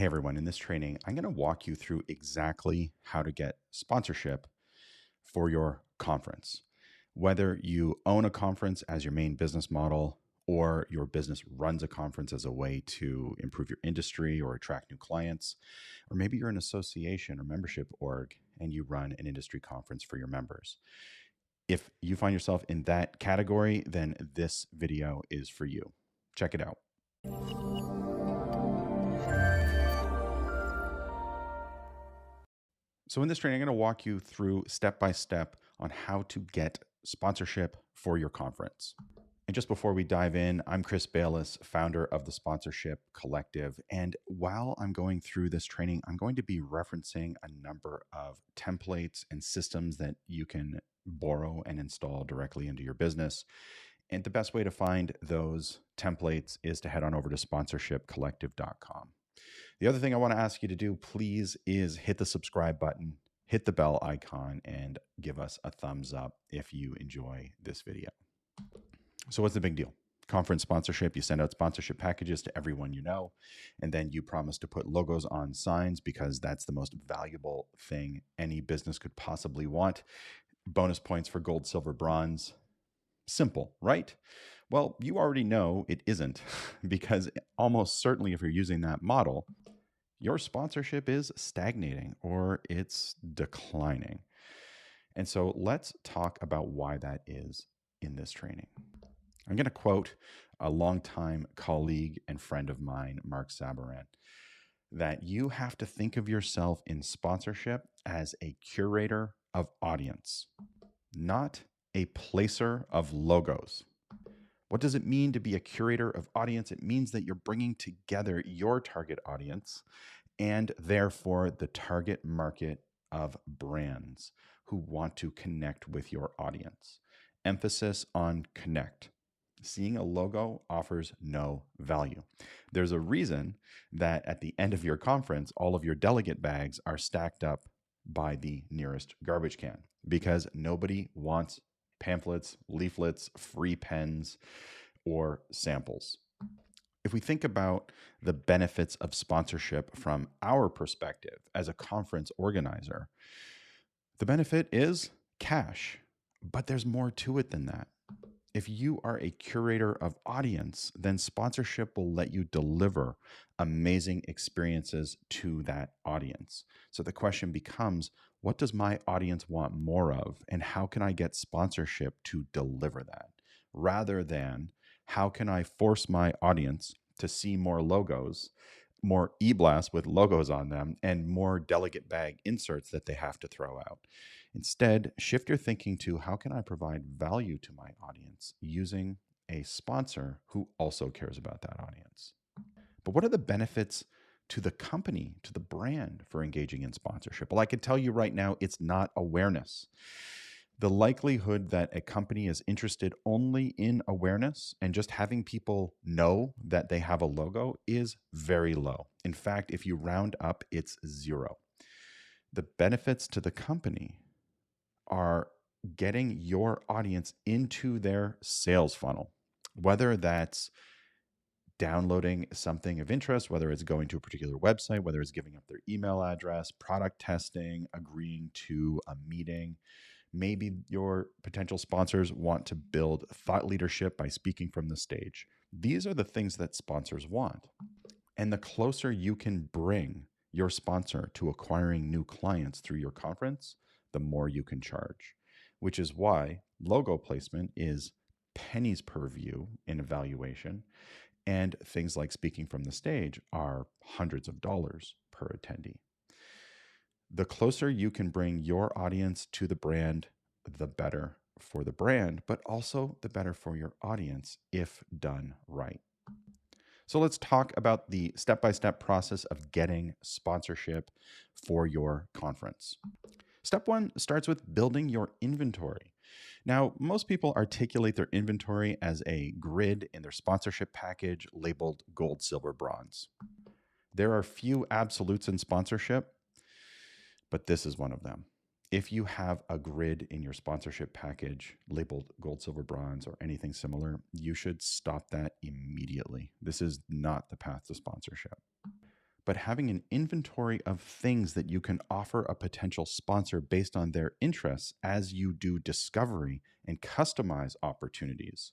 Hey everyone, in this training, I'm going to walk you through exactly how to get sponsorship for your conference. Whether you own a conference as your main business model or your business runs a conference as a way to improve your industry or attract new clients, or maybe you're an association or membership org and you run an industry conference for your members. If you find yourself in that category, then this video is for you. Check it out. So in this training, I'm going to walk you through step by step on how to get sponsorship for your conference. And just before we dive in, I'm Chris Bayless, founder of the Sponsorship Collective. And while I'm going through this training, I'm going to be referencing a number of templates and systems that you can borrow and install directly into your business. And the best way to find those templates is to head on over to sponsorshipcollective.com. The other thing I want to ask you to do, please, is hit the subscribe button, hit the bell icon, and give us a thumbs up if you enjoy this video. So what's the big deal? Conference sponsorship, you send out sponsorship packages to everyone you know, and then you promise to put logos on signs because that's the most valuable thing any business could possibly want. Bonus points for gold, silver, bronze. Simple, right? Well, you already know it isn't because almost certainly if you're using that model, your sponsorship is stagnating or it's declining. And so let's talk about why that is in this training. I'm going to quote a longtime colleague and friend of mine, Mark Sabaran, that you have to think of yourself in sponsorship as a curator of audience, not a placer of logos. What does it mean to be a curator of audience? It means that you're bringing together your target audience and therefore the target market of brands who want to connect with your audience. Emphasis on connect. Seeing a logo offers no value. There's a reason that at the end of your conference, all of your delegate bags are stacked up by the nearest garbage can because nobody wants pamphlets, leaflets, free pens, or samples. If we think about the benefits of sponsorship from our perspective as a conference organizer, the benefit is cash, but there's more to it than that. If you are a curator of audience, then sponsorship will let you deliver amazing experiences to that audience. So the question becomes, what does my audience want more of? And how can I get sponsorship to deliver that? Rather than how can I force my audience to see more logos, more e-blasts with logos on them, and more delegate bag inserts that they have to throw out. Instead, shift your thinking to how can I provide value to my audience using a sponsor who also cares about that audience. But what are the benefits to the company, to the brand for engaging in sponsorship? Well, I can tell you right now, it's not awareness. The likelihood that a company is interested only in awareness and just having people know that they have a logo is very low. In fact, if you round up, it's zero. The benefits to the company are getting your audience into their sales funnel, whether that's downloading something of interest, whether it's going to a particular website, whether it's giving up their email address, product testing, agreeing to a meeting. Maybe your potential sponsors want to build thought leadership by speaking from the stage. These are the things that sponsors want. And the closer you can bring your sponsor to acquiring new clients through your conference, the more you can charge, which is why logo placement is pennies per view in evaluation. And things like speaking from the stage are hundreds of dollars per attendee. The closer you can bring your audience to the brand, the better for the brand, but also the better for your audience if done right. So let's talk about the step-by-step process of getting sponsorship for your conference. Step one starts with building your inventory. Now, most people articulate their inventory as a grid in their sponsorship package labeled gold, silver, bronze. There are few absolutes in sponsorship, but this is one of them. If you have a grid in your sponsorship package labeled gold, silver, bronze, or anything similar, you should stop that immediately. This is not the path to sponsorship. but having an inventory of things that you can offer a potential sponsor based on their interests as you do discovery and customize opportunities.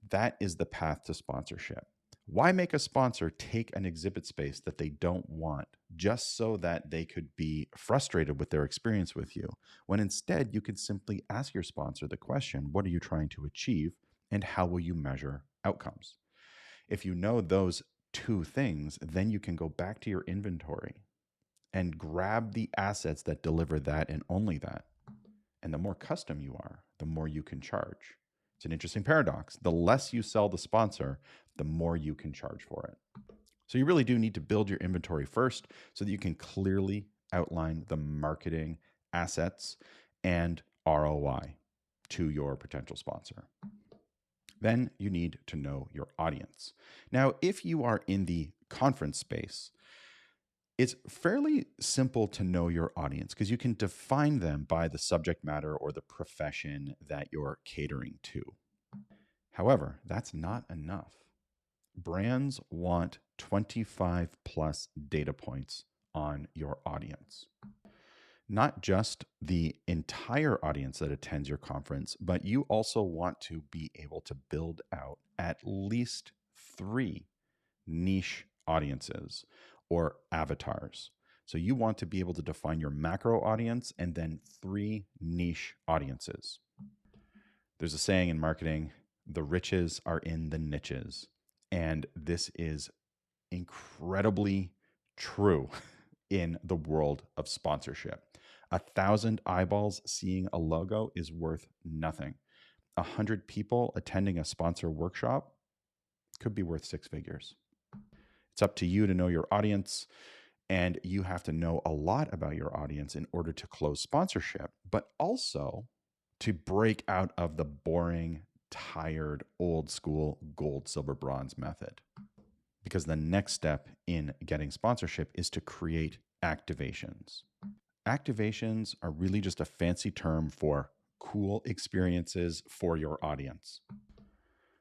That is the path to sponsorship. Why make a sponsor take an exhibit space that they don't want just so that they could be frustrated with their experience with you, when instead you could simply ask your sponsor the question, what are you trying to achieve and how will you measure outcomes? If you know those two things, then you can go back to your inventory and grab the assets that deliver that and only that. And the more custom you are, the more you can charge. It's an interesting paradox. The less you sell the sponsor, the more you can charge for it. So you really do need to build your inventory first so that you can clearly outline the marketing assets and ROI to your potential sponsor. Then you need to know your audience. Now, if you are in the conference space, it's fairly simple to know your audience because you can define them by the subject matter or the profession that you're catering to. However, that's not enough. Brands want 25 plus data points on your audience. Not just the entire audience that attends your conference, but you also want to be able to build out at least 3 niche audiences or avatars. So you want to be able to define your macro audience and then 3 niche audiences. There's a saying in marketing, the riches are in the niches. And this is incredibly true in the world of sponsorship. 1,000 eyeballs seeing a logo is worth nothing. 100 people attending a sponsor workshop could be worth 6 figures. It's up to you to know your audience, and you have to know a lot about your audience in order to close sponsorship, but also to break out of the boring, tired, old school gold, silver, bronze method. Because the next step in getting sponsorship is to create activations. Activations are really just a fancy term for cool experiences for your audience.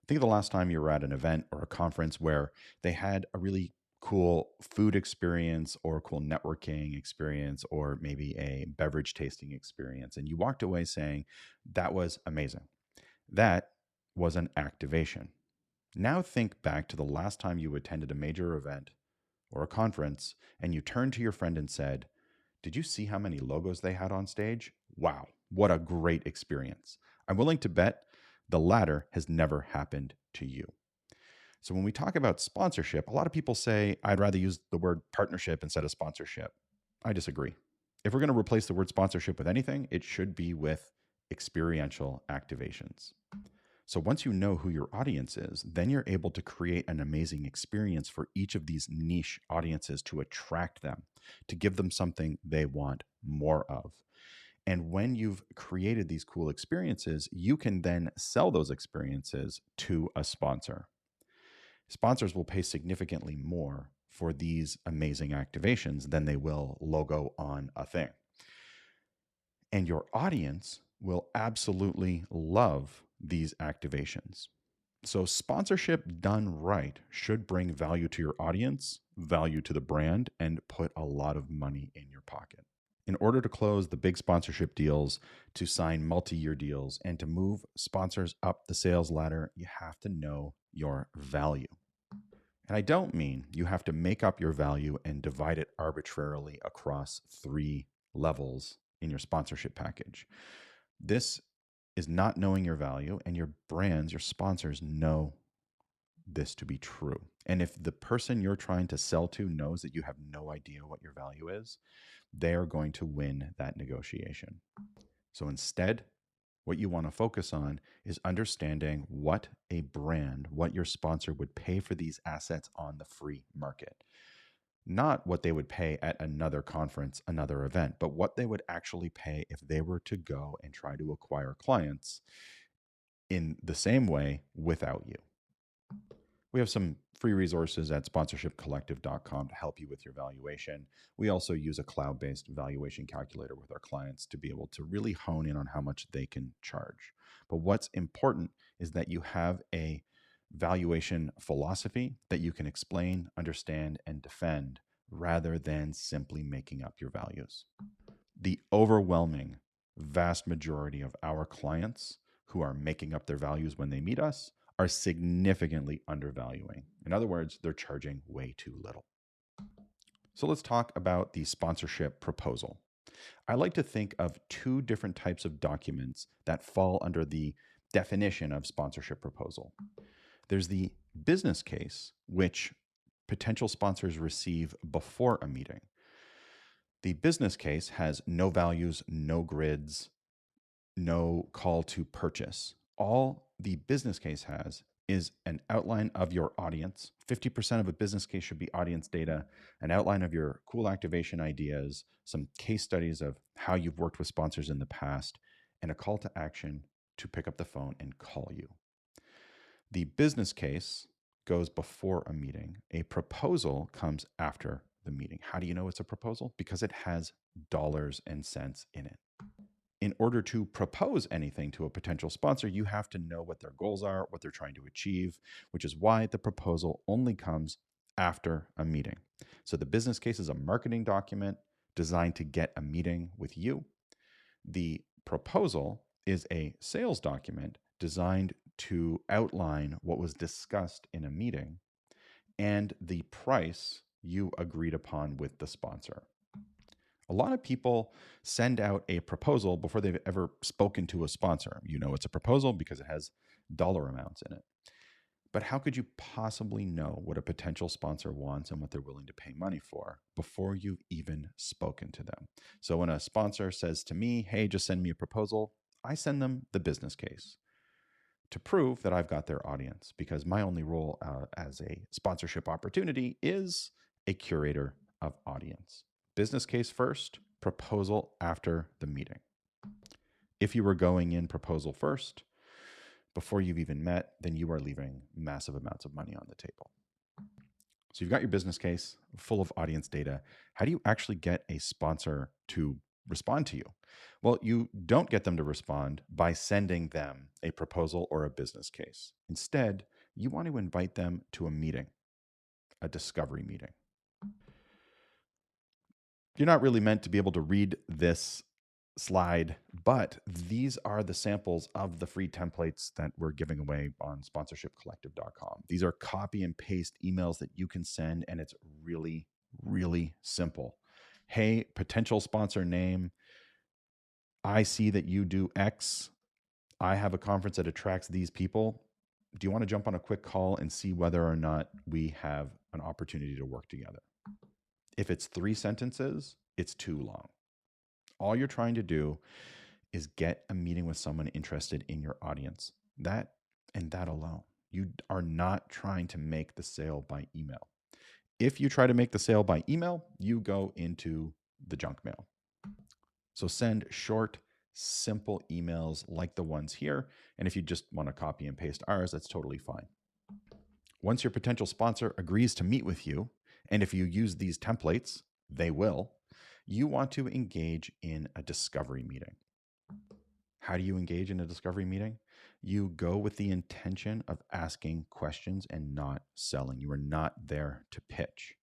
Think of the last time you were at an event or a conference where they had a really cool food experience or a cool networking experience or maybe a beverage tasting experience, and you walked away saying, that was amazing. That was an activation. Now think back to the last time you attended a major event or a conference and you turned to your friend and said, did you see how many logos they had on stage? Wow, what a great experience. I'm willing to bet the latter has never happened to you. So when we talk about sponsorship, a lot of people say, I'd rather use the word partnership instead of sponsorship. I disagree. If we're going to replace the word sponsorship with anything, it should be with experiential activations. So once you know who your audience is, then you're able to create an amazing experience for each of these niche audiences to attract them, to give them something they want more of. And when you've created these cool experiences, you can then sell those experiences to a sponsor. Sponsors will pay significantly more for these amazing activations than they will logo on a thing. And your audience will absolutely love these activations. So sponsorship done right should bring value to your audience, value to the brand, and put a lot of money in your pocket. In order to close the big sponsorship deals, to sign multi-year deals, and to move sponsors up the sales ladder, you have to know your value. And I don't mean you have to make up your value and divide it arbitrarily across 3 levels in your sponsorship package. This is not knowing your value, and your brands, your sponsors know this to be true. And if the person you're trying to sell to knows that you have no idea what your value is, they are going to win that negotiation. So instead, what you want to focus on is understanding what a brand, what your sponsor would pay for these assets on the free market. Not what they would pay at another conference, another event, but what they would actually pay if they were to go and try to acquire clients in the same way without you. We have some free resources at sponsorshipcollective.com to help you with your valuation. We also use a cloud-based valuation calculator with our clients to be able to really hone in on how much they can charge. But what's important is that you have a valuation philosophy that you can explain, understand, and defend rather than simply making up your values. The overwhelming vast majority of our clients who are making up their values when they meet us are significantly undervaluing. In other words, they're charging way too little. So let's talk about the sponsorship proposal. I like to think of two different types of documents that fall under the definition of sponsorship proposal. There's the business case, which potential sponsors receive before a meeting. The business case has no values, no grids, no call to purchase. All the business case has is an outline of your audience. 50% of a business case should be audience data, an outline of your cool activation ideas, some case studies of how you've worked with sponsors in the past, and a call to action to pick up the phone and call you. The business case goes before a meeting. A proposal comes after the meeting. How do you know it's a proposal? Because it has dollars and cents in it. In order to propose anything to a potential sponsor, you have to know what their goals are, what they're trying to achieve, which is why the proposal only comes after a meeting. So the business case is a marketing document designed to get a meeting with you. The proposal is a sales document designed to outline what was discussed in a meeting and the price you agreed upon with the sponsor. A lot of people send out a proposal before they've ever spoken to a sponsor. You know it's a proposal because it has dollar amounts in it. But how could you possibly know what a potential sponsor wants and what they're willing to pay money for before you've even spoken to them? So when a sponsor says to me, hey, just send me a proposal, I send them the business case to prove that I've got their audience, because my only role as a sponsorship opportunity is a curator of audience. Business case first, proposal after the meeting. If you were going in proposal first, before you've even met, then you are leaving massive amounts of money on the table. So you've got your business case full of audience data. How do you actually get a sponsor to respond to you? Well, you don't get them to respond by sending them a proposal or a business case. Instead, you want to invite them to a meeting, a discovery meeting. You're not really meant to be able to read this slide, but these are the samples of the free templates that we're giving away on sponsorshipcollective.com. These are copy and paste emails that you can send, and it's really, really simple. Hey, potential sponsor name, I see that you do X. I have a conference that attracts these people. Do you want to jump on a quick call and see whether or not we have an opportunity to work together? If it's 3 sentences, it's too long. All you're trying to do is get a meeting with someone interested in your audience. That and that alone. You are not trying to make the sale by email. If you try to make the sale by email, you go into the junk mail. So send short, simple emails like the ones here. And if you just want to copy and paste ours, that's totally fine. Once your potential sponsor agrees to meet with you, and if you use these templates, they will, you want to engage in a discovery meeting. How do you engage in a discovery meeting? You go with the intention of asking questions and not selling. You are not there to pitch.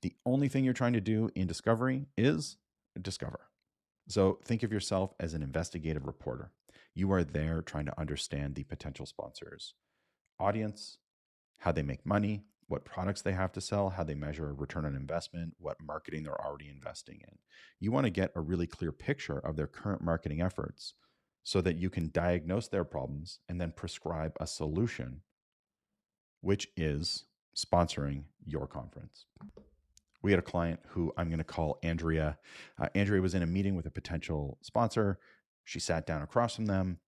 The only thing you're trying to do in discovery is discover. So think of yourself as an investigative reporter. You are there trying to understand the potential sponsors' audience, how they make money, what products they have to sell, how they measure return on investment, what marketing they're already investing in. You want to get a really clear picture of their current marketing efforts so that you can diagnose their problems and then prescribe a solution, which is sponsoring your conference. We had a client who I'm going to call Andrea. Andrea was in a meeting with a potential sponsor. She sat down across from them.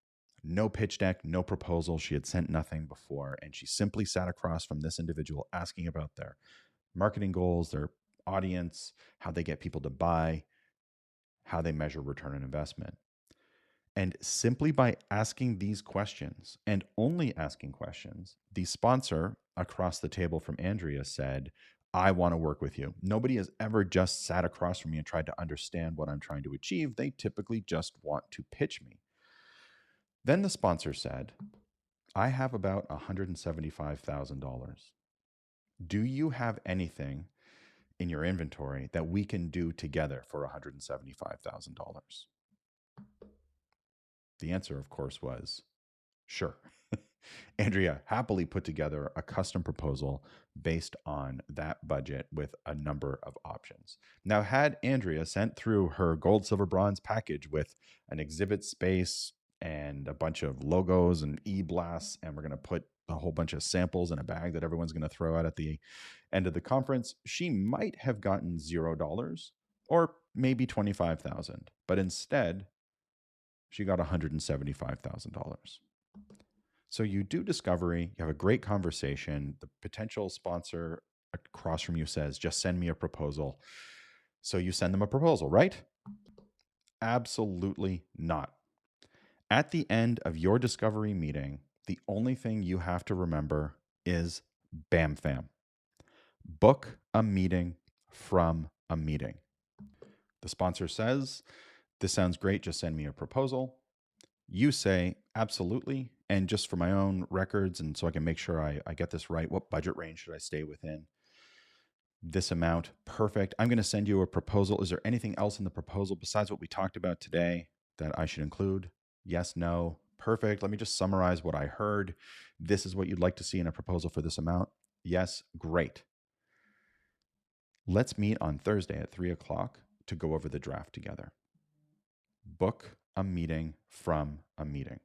No pitch deck, no proposal. She had sent nothing before. And she simply sat across from this individual asking about their marketing goals, their audience, how they get people to buy, how they measure return on investment. And simply by asking these questions and only asking questions, the sponsor across the table from Andrea said, I want to work with you. Nobody has ever just sat across from me and tried to understand what I'm trying to achieve. They typically just want to pitch me. Then the sponsor said, I have about $175,000. Do you have anything in your inventory that we can do together for $175,000? The answer, of course, was sure. Andrea happily put together a custom proposal based on that budget with a number of options. Now, had Andrea sent through her gold, silver, bronze package with an exhibit space and a bunch of logos and e-blasts, and we're going to put a whole bunch of samples in a bag that everyone's going to throw out at the end of the conference, she might have gotten $0 or maybe 25,000, but instead she got $175,000. So you do discovery, you have a great conversation. The potential sponsor across from you says, just send me a proposal. So you send them a proposal, right? Absolutely not. At the end of your discovery meeting, the only thing you have to remember is bam fam. Book a meeting from a meeting. The sponsor says, this sounds great, just send me a proposal. You say, absolutely. And just for my own records, and so I can make sure I get this right, what budget range should I stay within? This amount, perfect. I'm going to send you a proposal. Is there anything else in the proposal besides what we talked about today that I should include? Yes, no, perfect. Let me just summarize what I heard. This is what you'd like to see in a proposal for this amount. Yes, great. Let's meet on Thursday at 3:00 to go over the draft together. Book a meeting from a meeting.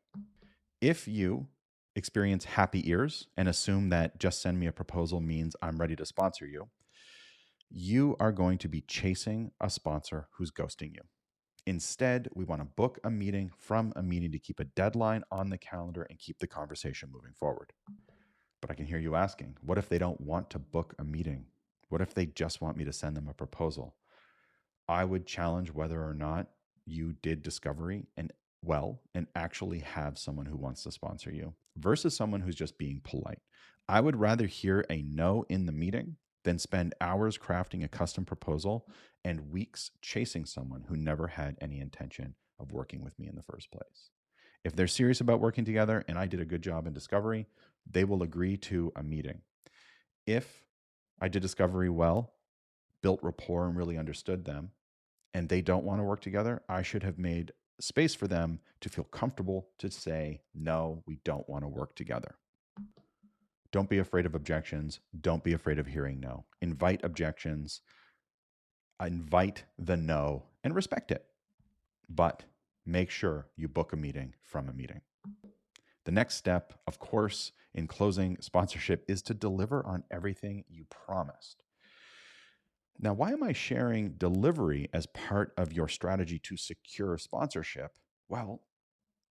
If you experience happy ears and assume that just send me a proposal means I'm ready to sponsor you, you are going to be chasing a sponsor who's ghosting you. Instead, we want to book a meeting from a meeting to keep a deadline on the calendar and keep the conversation moving forward. But I can hear you asking, what if they don't want to book a meeting? What if they just want me to send them a proposal? I would challenge whether or not you did discovery and actually have someone who wants to sponsor you versus someone who's just being polite. I would rather hear a no in the meeting than spend hours crafting a custom proposal and weeks chasing someone who never had any intention of working with me in the first place. If they're serious about working together and I did a good job in discovery, they will agree to a meeting. If I did discovery well, built rapport and really understood them, and they don't want to work together, I should have made space for them to feel comfortable to say, no, we don't want to work together. Don't be afraid of objections. Don't be afraid of hearing no. Invite objections, invite the no, and respect it. But make sure you book a meeting from a meeting. The next step, of course, in closing sponsorship is to deliver on everything you promised. Now, why am I sharing delivery as part of your strategy to secure sponsorship? Well,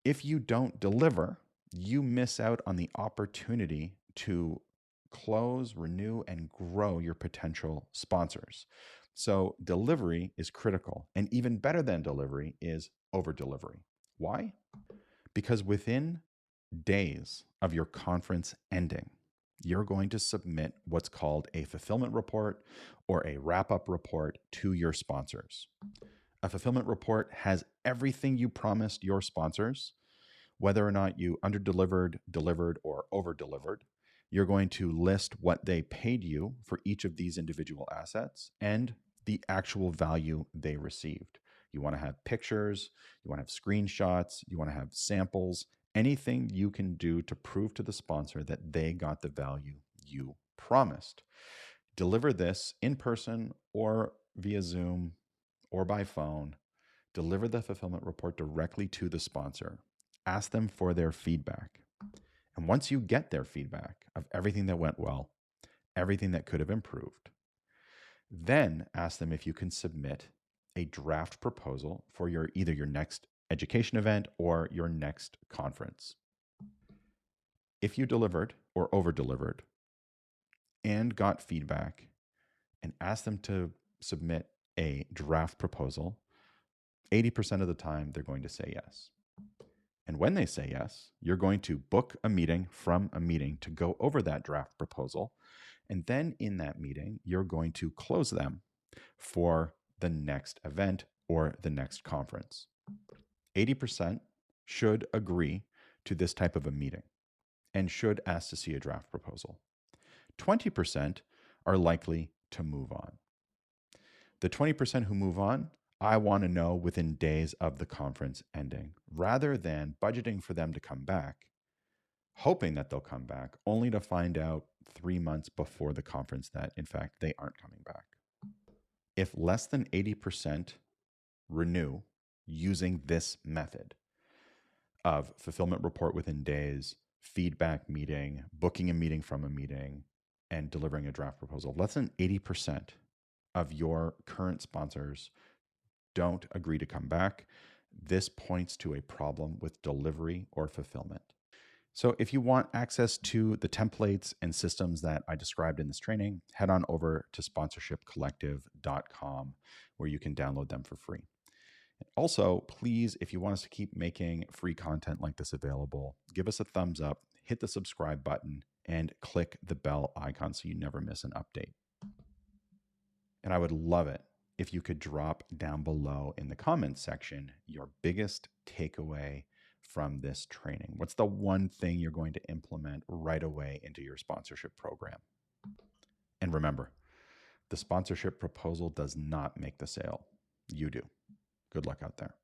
if you don't deliver, you miss out on the opportunity to close, renew, and grow your potential sponsors. So, delivery is critical. And even better than delivery is over delivery. Why? Because within days of your conference ending, you're going to submit what's called a fulfillment report or a wrap-up report to your sponsors. A fulfillment report has everything you promised your sponsors, whether or not you under-delivered, delivered, or over-delivered. You're going to list what they paid you for each of these individual assets and the actual value they received. You want to have pictures, you want to have screenshots, you want to have samples, anything you can do to prove to the sponsor that they got the value you promised. Deliver this in person or via Zoom or by phone. Deliver the fulfillment report directly to the sponsor. Ask them for their feedback. And once you get their feedback of everything that went well, everything that could have improved, then ask them if you can submit a draft proposal for either your next education event or your next conference. If you delivered or over-delivered and got feedback and asked them to submit a draft proposal, 80% of the time they're going to say yes. And when they say yes, you're going to book a meeting from a meeting to go over that draft proposal. And then in that meeting, you're going to close them for the next event or the next conference. 80% should agree to this type of a meeting and should ask to see a draft proposal. 20% are likely to move on. The 20% who move on, I want to know within days of the conference ending, rather than budgeting for them to come back, hoping that they'll come back, only to find out 3 months before the conference that, in fact, they aren't coming back. If less than 80% renew using this method of fulfillment report within days, feedback meeting, booking a meeting from a meeting, and delivering a draft proposal, less than 80% of your current sponsors don't agree to come back. This points to a problem with delivery or fulfillment. So if you want access to the templates and systems that I described in this training, head on over to sponsorshipcollective.com where you can download them for free. Also, please, if you want us to keep making free content like this available, give us a thumbs up, hit the subscribe button, and click the bell icon so you never miss an update. And I would love it if you could drop down below in the comments section your biggest takeaway from this training. What's the one thing you're going to implement right away into your sponsorship program? And remember, the sponsorship proposal does not make the sale. You do. Good luck out there.